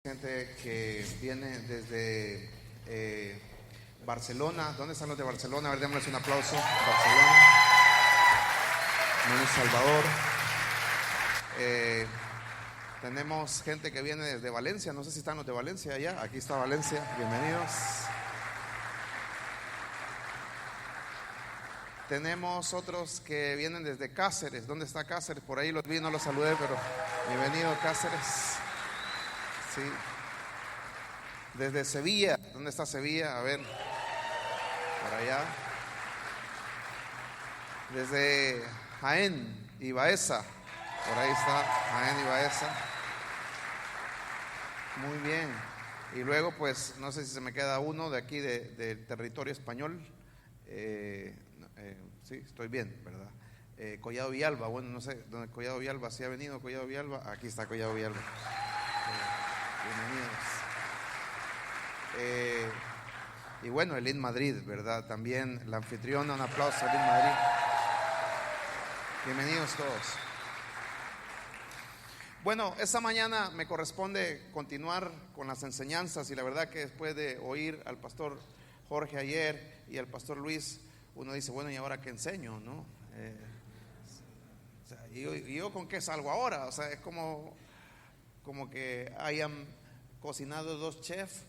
Gente que viene desde Barcelona. ¿Dónde están los de Barcelona? A ver, démosles un aplauso. Barcelona, en El Salvador. Tenemos gente que viene desde Valencia. No sé si están los de Valencia allá. Aquí está Valencia. Bienvenidos. Tenemos otros que vienen desde Cáceres. ¿Dónde está Cáceres? Por ahí los vi, no los saludé, pero bienvenido Cáceres. Sí. Desde Sevilla. ¿Dónde está Sevilla? A ver, por allá. Desde Jaén y Baeza. Por ahí está Jaén y Baeza. Muy bien. Y luego, pues, no sé si se me queda uno de aquí del territorio español. Sí, estoy bien, ¿verdad? Collado Villalba. Bueno, no sé dónde Collado Villalba. ¿Sí ha venido Collado Villalba? Aquí está Collado Villalba. Bienvenidos. Y bueno, Elin Madrid, ¿verdad? También la anfitriona, un aplauso a Elin Madrid. Bienvenidos todos. Bueno, esta mañana me corresponde continuar con las enseñanzas, y la verdad que después de oír al pastor Jorge ayer y al pastor Luis, uno dice, bueno, ¿y ahora qué enseño, no? ¿Y yo con qué salgo ahora? O sea, es como que hayan cocinado dos chefs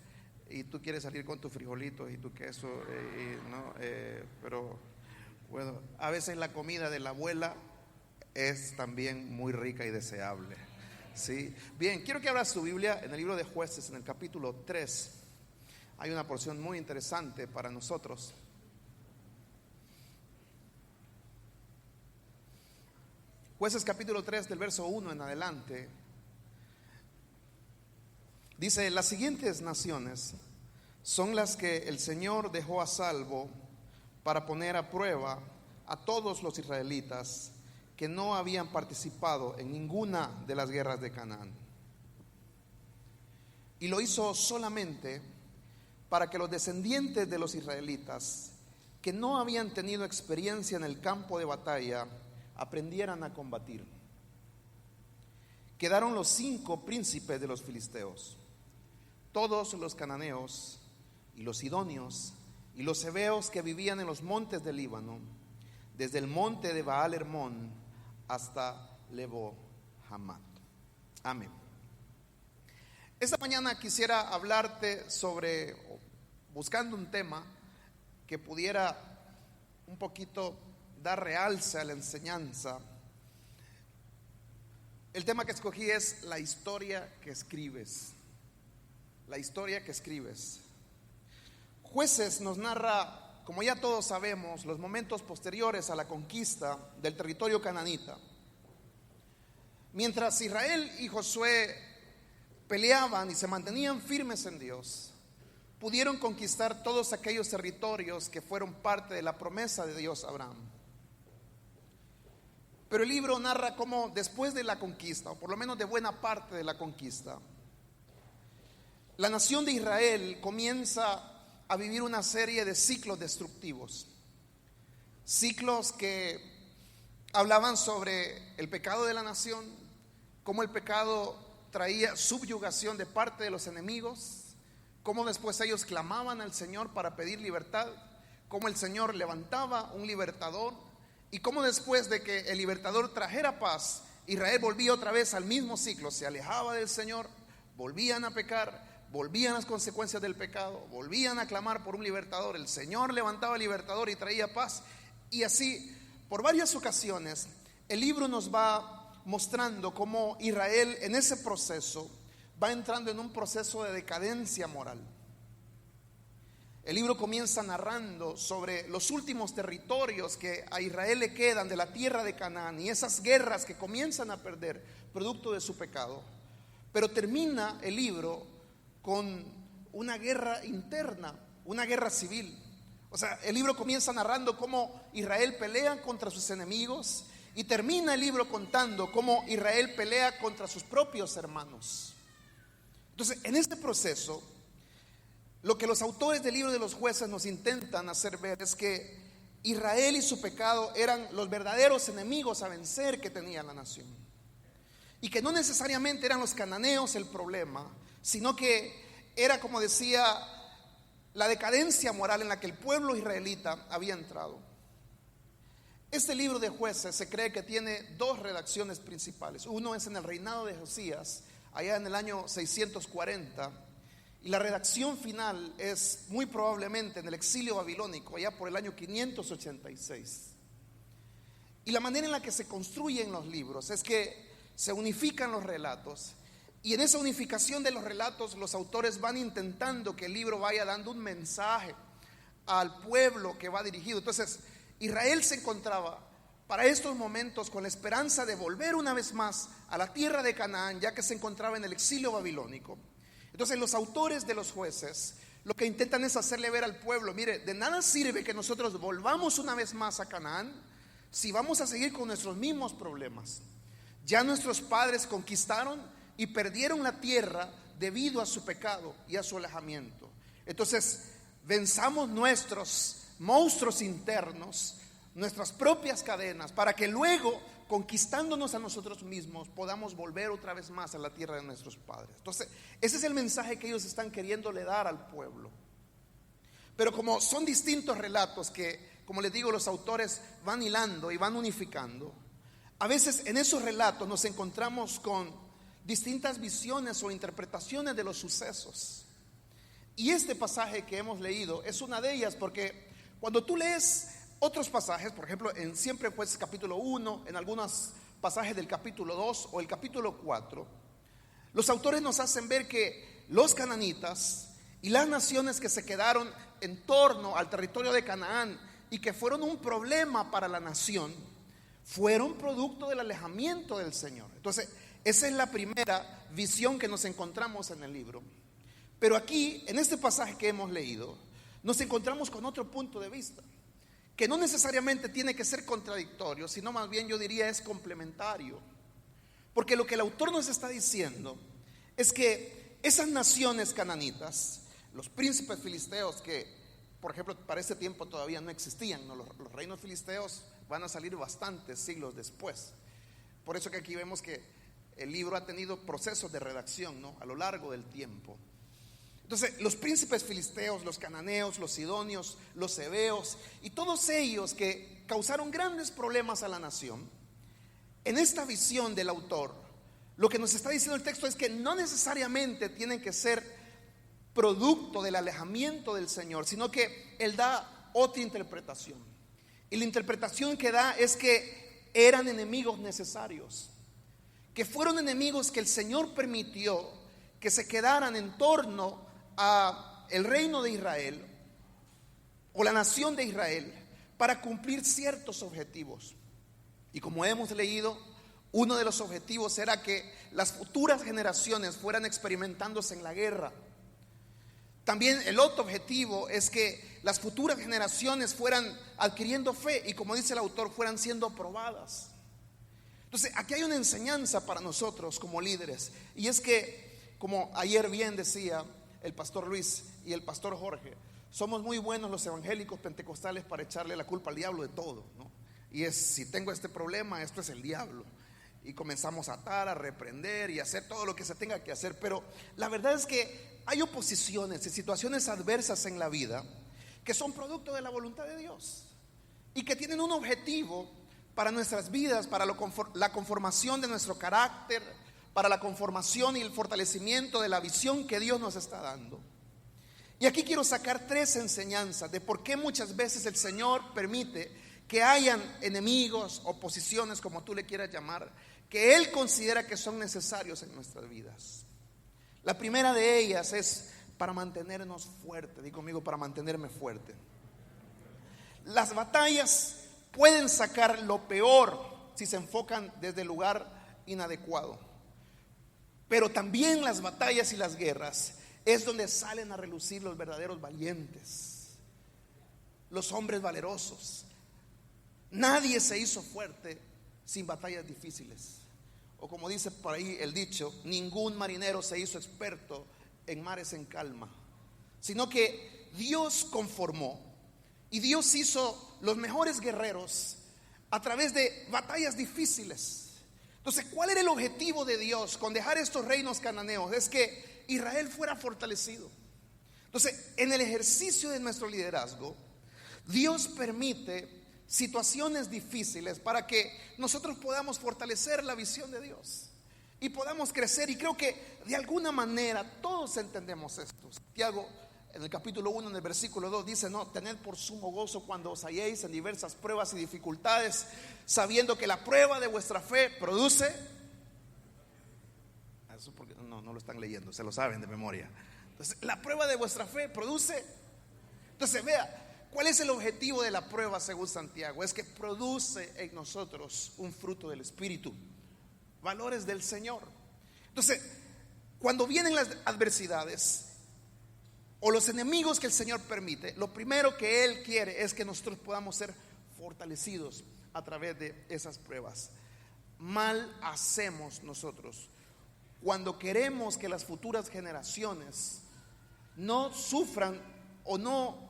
y tú quieres salir con tus frijolitos y tu queso, ¿no? Pero bueno, a veces la comida de la abuela es también muy rica y deseable, ¿sí? Bien, quiero que abras tu Biblia en el libro de Jueces, en el capítulo 3. Hay una porción muy interesante para nosotros. Jueces capítulo 3, del verso 1 en adelante. Dice: las siguientes naciones son las que el Señor dejó a salvo para poner a prueba a todos los israelitas que no habían participado en ninguna de las guerras de Canaán. Y lo hizo solamente para que los descendientes de los israelitas que no habían tenido experiencia en el campo de batalla aprendieran a combatir. Quedaron los 5 príncipes de los filisteos, todos los cananeos y los sidonios y los heveos que vivían en los montes del Líbano, desde el monte de Baal Hermón hasta Lebo Hamat. Amén. Esta mañana quisiera hablarte buscando un tema que pudiera un poquito dar realce a la enseñanza. El tema que escogí es la historia que escribes. La historia que escribes. Jueces nos narra, como ya todos sabemos, los momentos posteriores a la conquista del territorio cananita. Mientras Israel y Josué peleaban y se mantenían firmes en Dios, pudieron conquistar todos aquellos territorios que fueron parte de la promesa de Dios a Abraham. Pero el libro narra cómo después de la conquista, o por lo menos de buena parte de la conquista, la nación de Israel comienza a vivir una serie de ciclos destructivos. Ciclos que hablaban sobre el pecado de la nación, cómo el pecado traía subyugación de parte de los enemigos, cómo después ellos clamaban al Señor para pedir libertad, cómo el Señor levantaba un libertador, y cómo después de que el libertador trajera paz, Israel volvía otra vez al mismo ciclo, se alejaba del Señor, volvían a pecar, volvían las consecuencias del pecado, volvían a clamar por un libertador, el Señor levantaba al libertador y traía paz. Y así, por varias ocasiones, el libro nos va mostrando cómo Israel en ese proceso va entrando en un proceso de decadencia moral. El libro comienza narrando sobre los últimos territorios que a Israel le quedan de la tierra de Canaán y esas guerras que comienzan a perder producto de su pecado. Pero termina el libro con una guerra interna, una guerra civil. O sea, el libro comienza narrando cómo Israel pelea contra sus enemigos y termina el libro contando cómo Israel pelea contra sus propios hermanos. Entonces, en este proceso, lo que los autores del libro de los Jueces nos intentan hacer ver es que Israel y su pecado eran los verdaderos enemigos a vencer que tenía la nación, y que no necesariamente eran los cananeos el problema, sino que era, como decía, la decadencia moral en la que el pueblo israelita había entrado. Este libro de Jueces se cree que tiene dos redacciones principales. Uno es en el reinado de Josías, allá en el año 640, y la redacción final es muy probablemente en el exilio babilónico, allá por el año 586. Y la manera en la que se construyen los libros es que se unifican los relatos, y en esa unificación de los relatos los autores van intentando que el libro vaya dando un mensaje al pueblo que va dirigido. Entonces, Israel se encontraba para estos momentos con la esperanza de volver una vez más a la tierra de Canaán, ya que se encontraba en el exilio babilónico. Entonces los autores de los Jueces lo que intentan es hacerle ver al pueblo: mire, de nada sirve que nosotros volvamos una vez más a Canaán si vamos a seguir con nuestros mismos problemas. Ya nuestros padres conquistaron y perdieron la tierra debido a su pecado y a su alejamiento. Entonces, venzamos nuestros monstruos internos, nuestras propias cadenas, para que luego, conquistándonos a nosotros mismos, podamos volver otra vez más a la tierra de nuestros padres. Entonces, ese es el mensaje que ellos están queriéndole dar al pueblo. Pero como son distintos relatos que, como les digo, los autores van hilando y van unificando, a veces en esos relatos nos encontramos con distintas visiones o interpretaciones de los sucesos. Y este pasaje que hemos leído es una de ellas, porque cuando tú lees otros pasajes, por ejemplo, en Siempre Jueces capítulo 1, en algunos pasajes del capítulo 2 o el capítulo 4, los autores nos hacen ver que los cananitas y las naciones que se quedaron en torno al territorio de Canaán y que fueron un problema para la nación, fueron producto del alejamiento del Señor. Entonces, esa es la primera visión que nos encontramos en el libro. Pero aquí, en este pasaje que hemos leído, nos encontramos con otro punto de vista, que no necesariamente tiene que ser contradictorio, sino más bien yo diría es complementario. Porque lo que el autor nos está diciendo es que esas naciones cananitas, los príncipes filisteos que, por ejemplo, para ese tiempo todavía no existían, ¿no? Los reinos filisteos van a salir bastantes siglos después. Por eso que aquí vemos que el libro ha tenido procesos de redacción, ¿no?, a lo largo del tiempo. Entonces, los príncipes filisteos, los cananeos, los sidonios, los heveos y todos ellos que causaron grandes problemas a la nación, en esta visión del autor, lo que nos está diciendo el texto es que no necesariamente tienen que ser producto del alejamiento del Señor, sino que él da otra interpretación. Y la interpretación que da es que eran enemigos necesarios, que fueron enemigos que el Señor permitió que se quedaran en torno a el reino de Israel o la nación de Israel para cumplir ciertos objetivos. Y como hemos leído, uno de los objetivos era que las futuras generaciones fueran experimentándose en la guerra. También el otro objetivo es que las futuras generaciones fueran adquiriendo fe y, como dice el autor, fueran siendo probadas. Entonces, aquí hay una enseñanza para nosotros como líderes, y es que, como ayer bien decía el pastor Luis y el pastor Jorge, somos muy buenos los evangélicos pentecostales para echarle la culpa al diablo de todo, ¿no? Y es: si tengo este problema, esto es el diablo. Y comenzamos a atar, a reprender y a hacer todo lo que se tenga que hacer. Pero la verdad es que hay oposiciones y situaciones adversas en la vida que son producto de la voluntad de Dios y que tienen un objetivo para nuestras vidas, para la conformación de nuestro carácter, para la conformación y el fortalecimiento de la visión que Dios nos está dando. Y aquí quiero sacar 3 enseñanzas de por qué muchas veces el Señor permite que hayan enemigos, oposiciones, como tú le quieras llamar, que Él considera que son necesarios en nuestras vidas. La primera de ellas es para mantenernos fuertes. Di conmigo: para mantenerme fuerte. Las batallas pueden sacar lo peor si se enfocan desde el lugar inadecuado, pero también las batallas y las guerras es donde salen a relucir los verdaderos valientes, los hombres valerosos. Nadie se hizo fuerte sin batallas difíciles. O como dice por ahí el dicho: ningún marinero se hizo experto en mares en calma, sino que Dios conformó y Dios hizo los mejores guerreros a través de batallas difíciles. Entonces, ¿cuál era el objetivo de Dios con dejar estos reinos cananeos? Es que Israel fuera fortalecido. Entonces, en el ejercicio de nuestro liderazgo, Dios permite situaciones difíciles para que nosotros podamos fortalecer la visión de Dios y podamos crecer. Y creo que de alguna manera todos entendemos esto. Santiago, en el capítulo 1, en el versículo 2, dice: no, tened por sumo gozo cuando os halléis en diversas pruebas y dificultades, sabiendo que la prueba de vuestra fe produce. Eso porque no lo están leyendo, se lo saben de memoria. Entonces, la prueba de vuestra fe produce. Entonces, vea, ¿cuál es el objetivo de la prueba según Santiago? Es que produce en nosotros un fruto del Espíritu, valores del Señor. Entonces, cuando vienen las adversidades o los enemigos que el Señor permite, lo primero que Él quiere es que nosotros podamos ser fortalecidos a través de esas pruebas. Mal hacemos nosotros cuando queremos que las futuras generaciones no sufran o no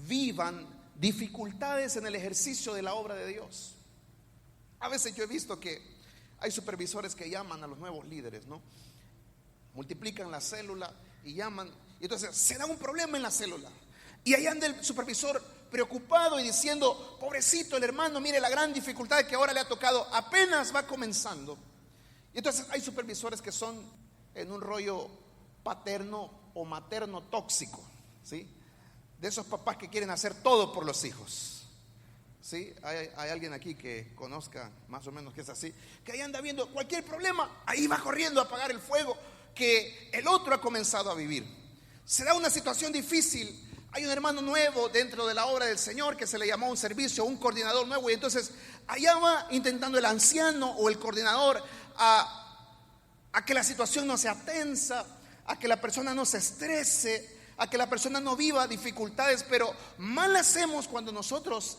vivan dificultades en el ejercicio de la obra de Dios. A veces yo he visto que hay supervisores que llaman a los nuevos líderes, ¿no? Multiplican la célula y llaman, y entonces se da un problema en la célula y ahí anda el supervisor preocupado y diciendo: pobrecito el hermano, mire la gran dificultad que ahora le ha tocado, apenas va comenzando. Y entonces hay supervisores que son en un rollo paterno o materno tóxico, ¿sí? De esos papás que quieren hacer todo por los hijos, ¿sí? Hay alguien aquí que conozca más o menos que es así, que ahí anda viendo cualquier problema, ahí va corriendo a apagar el fuego que el otro ha comenzado a vivir. Se da una situación difícil, hay un hermano nuevo dentro de la obra del Señor que se le llamó a un servicio, un coordinador nuevo, y entonces allá va intentando el anciano o el coordinador a que la situación no sea tensa, a que la persona no se estrese, a que la persona no viva dificultades. Pero mal hacemos cuando nosotros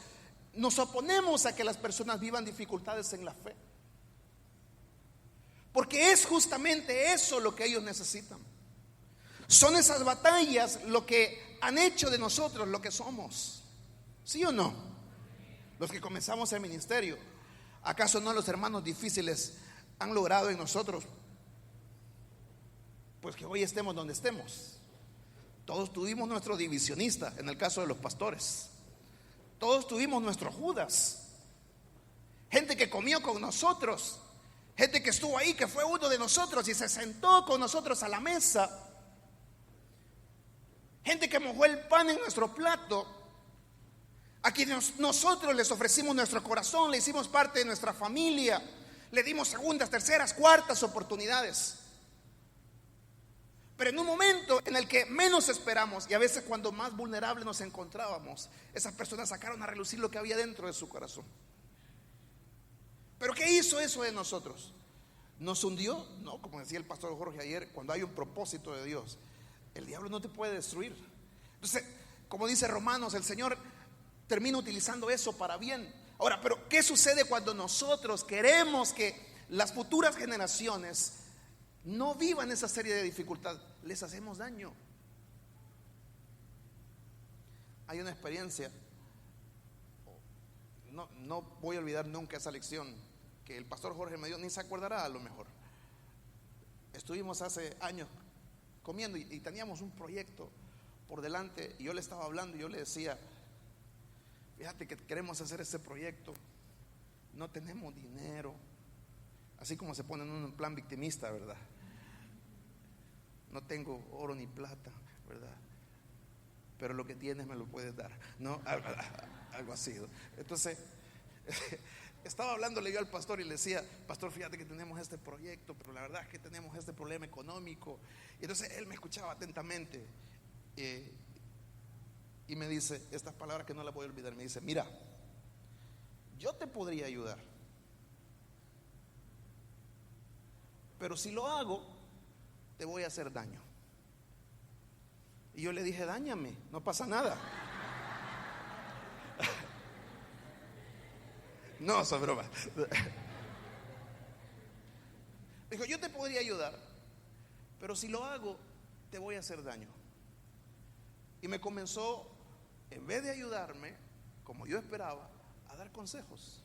nos oponemos a que las personas vivan dificultades en la fe, porque es justamente eso lo que ellos necesitan. Son esas batallas lo que han hecho de nosotros lo que somos, ¿sí o no? Los que comenzamos el ministerio, ¿acaso no los hermanos difíciles han logrado en nosotros pues que hoy estemos donde estemos? Todos tuvimos nuestro divisionista, en el caso de los pastores. Todos tuvimos nuestro Judas. Gente que comió con nosotros, gente que estuvo ahí, que fue uno de nosotros y se sentó con nosotros a la mesa. Gente que mojó el pan en nuestro plato, a quienes nosotros les ofrecimos nuestro corazón, le hicimos parte de nuestra familia, le dimos segundas, terceras, cuartas oportunidades. Pero en un momento en el que menos esperamos, y a veces cuando más vulnerables nos encontrábamos, esas personas sacaron a relucir lo que había dentro de su corazón. ¿Pero qué hizo eso de nosotros? ¿Nos hundió? No, como decía el pastor Jorge ayer, cuando hay un propósito de Dios, el diablo no te puede destruir. Entonces, como dice Romanos, el Señor termina utilizando eso para bien. Ahora, pero ¿qué sucede cuando nosotros queremos que las futuras generaciones no vivan esa serie de dificultades? Les hacemos daño. Hay una experiencia, no voy a olvidar nunca esa lección que el pastor Jorge me dio, ni se acordará a lo mejor. Estuvimos hace años comiendo y teníamos un proyecto por delante, y yo le estaba hablando y yo le decía: fíjate que queremos hacer este proyecto, no tenemos dinero, así como se pone en un plan victimista, ¿verdad? No tengo oro ni plata, ¿verdad? Pero lo que tienes me lo puedes dar, ¿no? Algo así. Entonces estaba hablándole yo al pastor y le decía: pastor, fíjate que tenemos este proyecto, pero la verdad es que tenemos este problema económico. Y entonces él me escuchaba atentamente y me dice estas palabras que no las voy a olvidar. Me dice: mira, yo te podría ayudar, pero si lo hago te voy a hacer daño. Y yo le dije: dáñame, no pasa nada. No, eso es broma. Dijo: yo te podría ayudar, pero si lo hago te voy a hacer daño. Y me comenzó, en vez de ayudarme como yo esperaba, a dar consejos.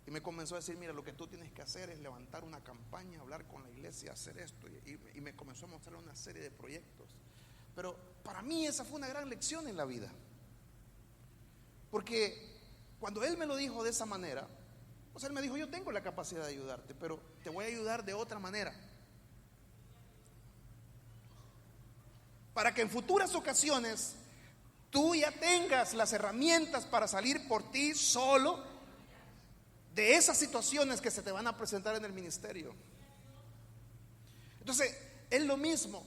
Y me comenzó a decir, mira, lo que tú tienes que hacer es levantar una campaña, hablar con la iglesia, hacer esto. Y me comenzó a mostrar una serie de proyectos. Pero para mí esa fue una gran lección en la vida. Porque cuando él me lo dijo de esa manera, o sea, él me dijo, yo tengo la capacidad de ayudarte, pero te voy a ayudar de otra manera. Para que en futuras ocasiones tú ya tengas las herramientas para salir por ti solo de esas situaciones que se te van a presentar en el ministerio. Entonces, es lo mismo.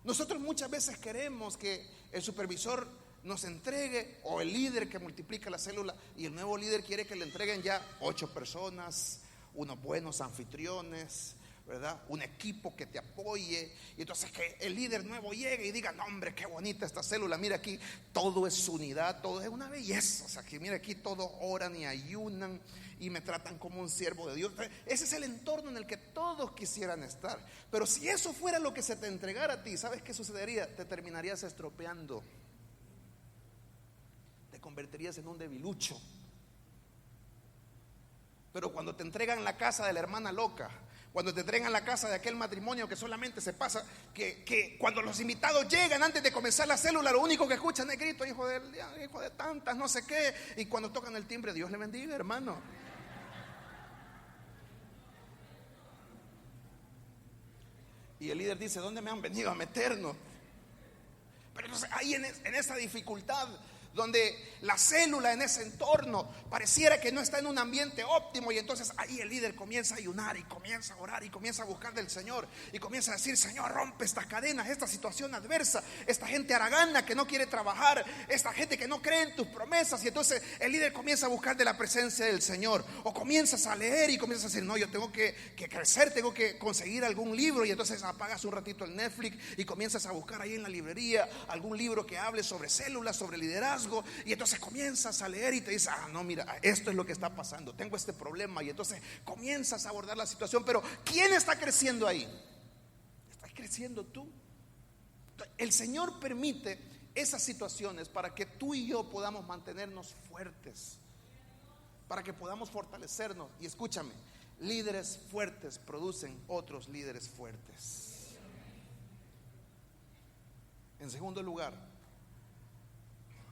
Nosotros muchas veces queremos que el supervisor nos entregue, o el líder que multiplica la célula, y el nuevo líder quiere que le entreguen ya 8 personas, unos buenos anfitriones, ¿verdad? Un equipo que te apoye. Y entonces que el líder nuevo llegue y diga, no hombre, qué bonita esta célula, mira aquí, todo es unidad, todo es una belleza. O sea, que mira aquí todos oran y ayunan y me tratan como un siervo de Dios. Ese es el entorno en el que todos quisieran estar. Pero si eso fuera lo que se te entregara a ti, ¿sabes qué sucedería? Te terminarías estropeando, te convertirías en un debilucho. Pero cuando te entregan la casa de la hermana loca, cuando te entregan la casa de aquel matrimonio que solamente se pasa, que cuando los invitados llegan antes de comenzar la célula, lo único que escuchan es grito, hijo de tantas, no sé qué. Y cuando tocan el timbre, Dios le bendiga, hermano. Y el líder dice, ¿dónde me han venido a meternos? Pero entonces ahí en esa dificultad, donde la célula en ese entorno pareciera que no está en un ambiente óptimo, y entonces ahí el líder comienza a ayunar y comienza a orar y comienza a buscar del Señor y comienza a decir, Señor, rompe estas cadenas, esta situación adversa, esta gente haragana que no quiere trabajar, esta gente que no cree en tus promesas. Y entonces el líder comienza a buscar de la presencia del Señor, o comienzas a leer y comienzas a decir, no, yo tengo que crecer, tengo que conseguir algún libro. Y entonces apagas un ratito el Netflix y comienzas a buscar ahí en la librería algún libro que hable sobre células, sobre liderazgo. Y entonces comienzas a leer y te dices, no, mira, esto es lo que está pasando, tengo este problema. Y entonces comienzas a abordar la situación. Pero ¿quién está creciendo ahí? Estás creciendo tú. El Señor permite esas situaciones para que tú y yo podamos mantenernos fuertes, para que podamos fortalecernos. Y escúchame, líderes fuertes producen otros líderes fuertes. En segundo lugar,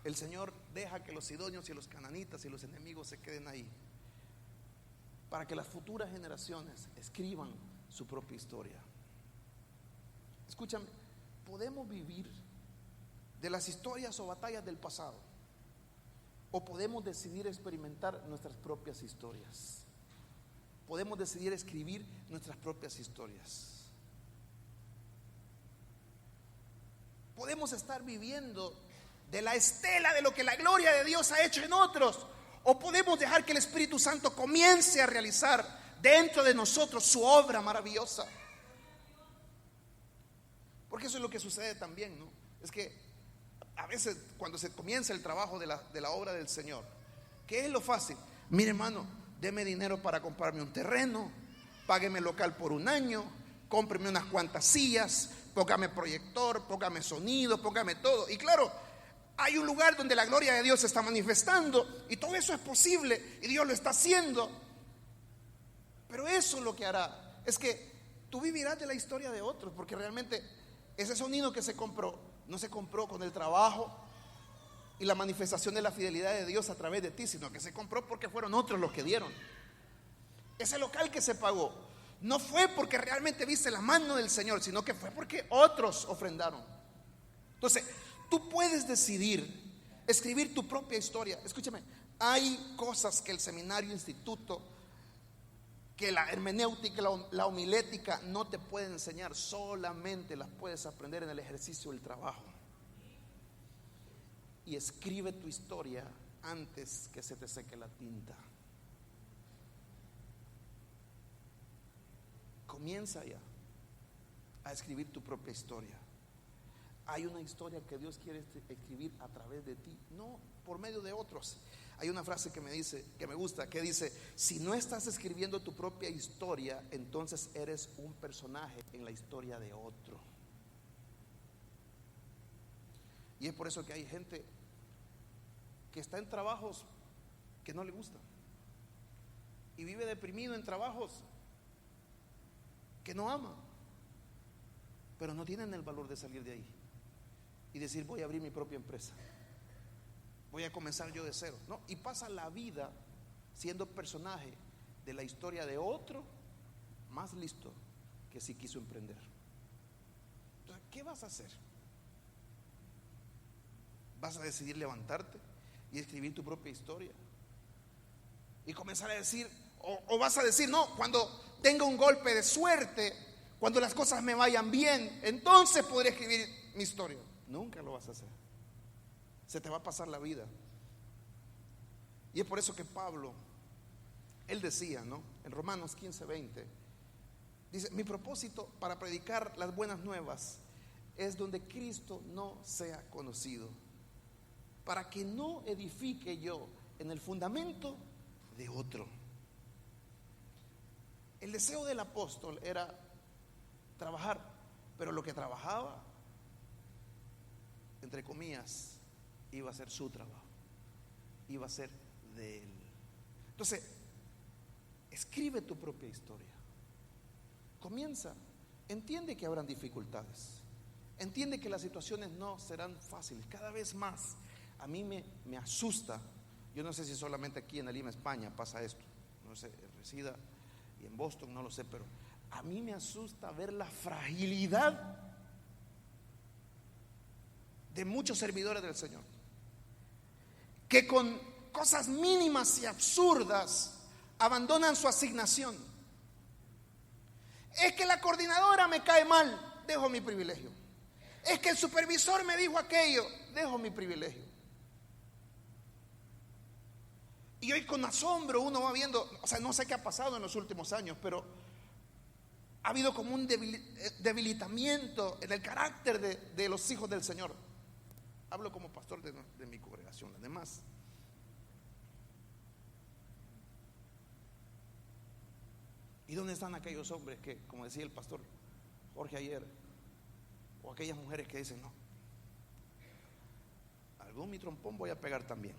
el Señor deja que los sidonios y los cananitas y los enemigos se queden ahí, para que las futuras generaciones escriban su propia historia. Escúchame, podemos vivir de las historias o batallas del pasado, o podemos decidir experimentar nuestras propias historias. Podemos decidir escribir nuestras propias historias. Podemos estar viviendo de la estela de lo que la gloria de Dios ha hecho en otros, o podemos dejar que el Espíritu Santo comience a realizar dentro de nosotros su obra maravillosa. Porque eso es lo que sucede también, ¿no? Es que a veces cuando se comienza el trabajo de la obra del Señor, ¿qué es lo fácil? Mire, hermano, deme dinero para comprarme un terreno, págueme local por un año, cómpreme unas cuantas sillas, póngame proyector, póngame sonido, póngame todo. Y claro, hay un lugar donde la gloria de Dios se está manifestando y todo eso es posible y Dios lo está haciendo. Pero eso lo que hará es que tú vivirás de la historia de otros, porque realmente ese sonido que se compró no se compró con el trabajo y la manifestación de la fidelidad de Dios a través de ti, sino que se compró porque fueron otros los que dieron. Ese local que se pagó no fue porque realmente viste la mano del Señor, sino que fue porque otros ofrendaron. Entonces, tú puedes decidir escribir tu propia historia. Escúchame, hay cosas que el seminario, instituto, que la hermenéutica, la homilética no te pueden enseñar, solamente las puedes aprender en el ejercicio del trabajo. Y escribe tu historia antes que se te seque la tinta. Comienza ya a escribir tu propia historia. Hay una historia que Dios quiere escribir a través de ti, no por medio de otros. Hay una frase que me dice, que me gusta, que dice: si no estás escribiendo tu propia historia, entonces eres un personaje en la historia de otro. Y es por eso que hay gente que está en trabajos que no le gustan, y vive deprimido en trabajos que no ama, pero no tienen el valor de salir de ahí y decir: voy a abrir mi propia empresa, voy a comenzar yo de cero. No, y pasa la vida siendo personaje de la historia de otro más listo que sí quiso emprender. Entonces, ¿qué vas a hacer? ¿Vas a decidir levantarte y escribir tu propia historia y comenzar a decir, o vas a decir: no, cuando tenga un golpe de suerte, cuando las cosas me vayan bien, entonces podré escribir mi historia? Nunca lo vas a hacer. Se te va a pasar la vida. Y es por eso que Pablo, él decía, ¿no?, en Romanos 15:20, dice: mi propósito para predicar las buenas nuevas es donde Cristo no sea conocido, para que no edifique yo en el fundamento de otro. El deseo del apóstol era trabajar, pero lo que trabajaba, entre comillas, iba a ser su trabajo, iba a ser de él. Entonces, escribe tu propia historia. Comienza, entiende que habrán dificultades, entiende que las situaciones no serán fáciles. Cada vez más a mí me asusta. Yo no sé si solamente aquí en Lima, España, pasa esto. No sé, resida y en Boston, no lo sé, pero a mí me asusta ver la fragilidad de muchos servidores del Señor, que con cosas mínimas y absurdas abandonan su asignación. Es que la coordinadora me cae mal, dejo mi privilegio. Es que el supervisor me dijo aquello, dejo mi privilegio. Y hoy con asombro uno va viendo, o sea, no sé qué ha pasado en los últimos años, pero ha habido como un debilitamiento en el carácter de los hijos del Señor. Hablo como pastor de mi congregación, además. ¿Y dónde están aquellos hombres que, como decía el pastor Jorge ayer, o aquellas mujeres que dicen: no, algún mi trompón voy a pegar también?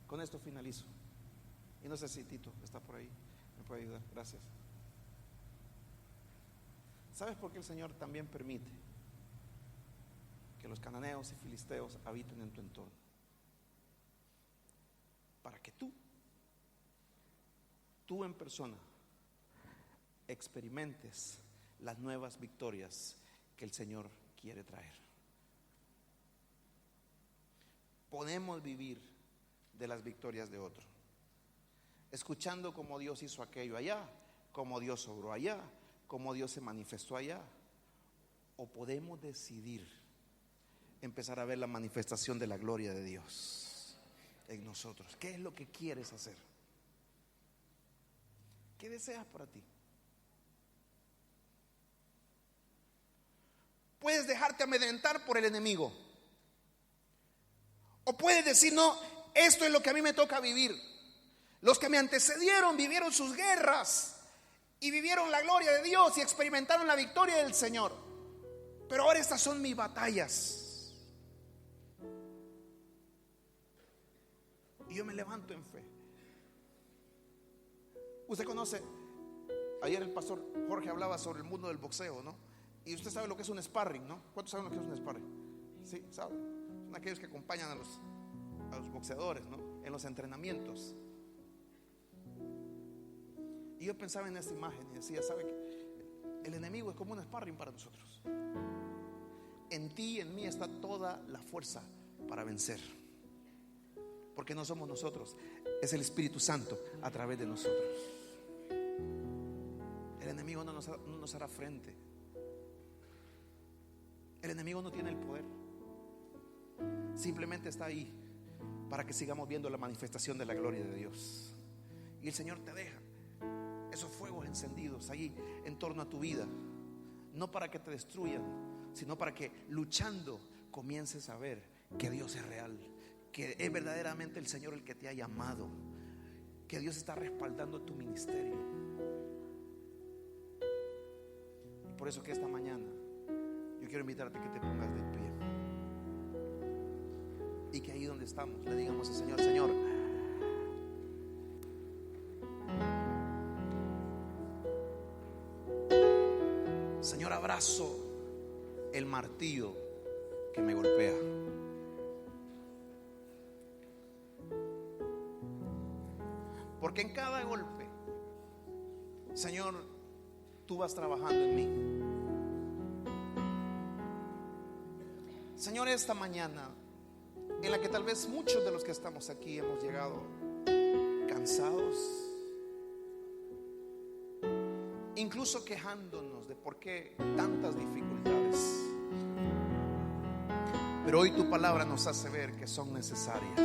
Con esto finalizo. Y no sé si Tito está por ahí, me puede ayudar. Gracias. ¿Sabes por qué el Señor también permite que los cananeos y filisteos habiten en tu entorno? Para que tú en persona experimentes las nuevas victorias que el Señor quiere traer. Podemos vivir de las victorias de otro, escuchando cómo Dios hizo aquello allá, cómo Dios obró allá, cómo Dios se manifestó allá. O podemos decidir empezar a ver la manifestación de la gloria de Dios en nosotros. ¿Qué es lo que quieres hacer? ¿Qué deseas para ti? Puedes dejarte amedrentar por el enemigo, o puedes decir: no, esto es lo que a mí me toca vivir. Los que me antecedieron vivieron sus guerras y vivieron la gloria de Dios y experimentaron la victoria del Señor, pero ahora estas son mis batallas y yo me levanto en fe. Usted conoce, ayer el pastor Jorge hablaba sobre el mundo del boxeo, ¿no? Y usted sabe lo que es un sparring, ¿no? ¿Cuántos saben lo que es un sparring? Sí, saben. Son aquellos que acompañan a los boxeadores, ¿no?, en los entrenamientos. Y yo pensaba en esta imagen y decía: ¿sabe qué? El enemigo es como un sparring para nosotros. En ti y en mí está toda la fuerza para vencer, porque no somos nosotros, es el Espíritu Santo a través de nosotros. El enemigo no nos hará frente. El enemigo no tiene el poder, simplemente está ahí para que sigamos viendo la manifestación de la gloria de Dios. Y el Señor te deja esos fuegos encendidos ahí en torno a tu vida, no para que te destruyan, sino para que luchando comiences a ver que Dios es real, que es verdaderamente el Señor el que te ha llamado, que Dios está respaldando tu ministerio. Y por eso que esta mañana yo quiero invitarte a que te pongas de pie Y que ahí donde estamos le digamos al Señor: Señor, Señor, abrazo el martillo que me golpea. Porque en cada golpe, Señor, tú vas trabajando en mí. Señor, esta mañana en la que tal vez muchos de los que estamos aquí hemos llegado cansados, incluso quejándonos de por qué tantas dificultades, pero hoy tu palabra nos hace ver que son necesarias.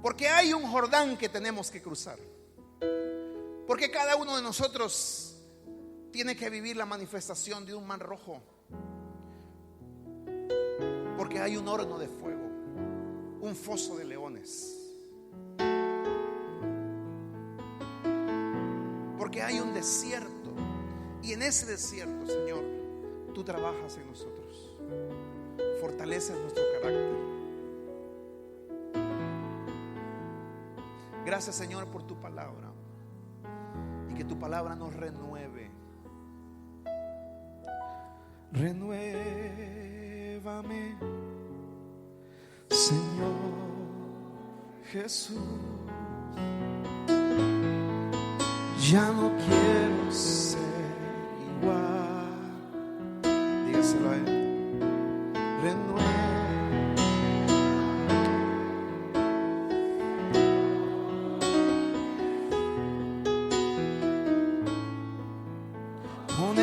Porque hay un Jordán que tenemos que cruzar. Porque cada uno de nosotros tiene que vivir la manifestación de un mar rojo. Porque hay un horno de fuego, un foso de leones. Porque hay un desierto. Y en ese desierto, Señor, tú trabajas en nosotros. Fortaleces nuestro carácter. Gracias, Señor, por tu palabra. Y que tu palabra nos renueve. Renuévame, Señor Jesús. Ya no quiero ser igual. Dígaselo a él. Renuévame. Pon